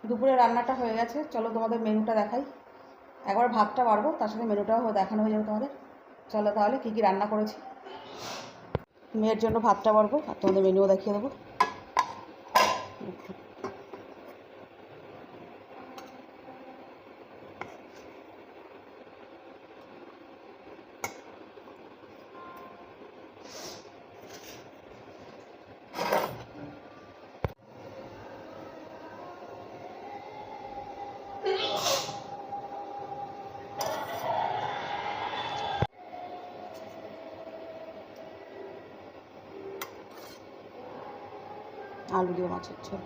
দুপুরে রান্নাটা হয়ে গেছে, চলো তোমাদের মেনুটা দেখাই। একবার ভাতটা বাড়বো, তার সাথে মেনুটাও দেখানো হয়ে যাবে তোমাদের। চলো তাহলে কী কী রান্না করেছি। মেয়ের জন্য ভাতটা বাড়বো আর তোমাদের মেনুও দেখিয়ে দেবো। আলু দিয়ে মাছের ঝোল।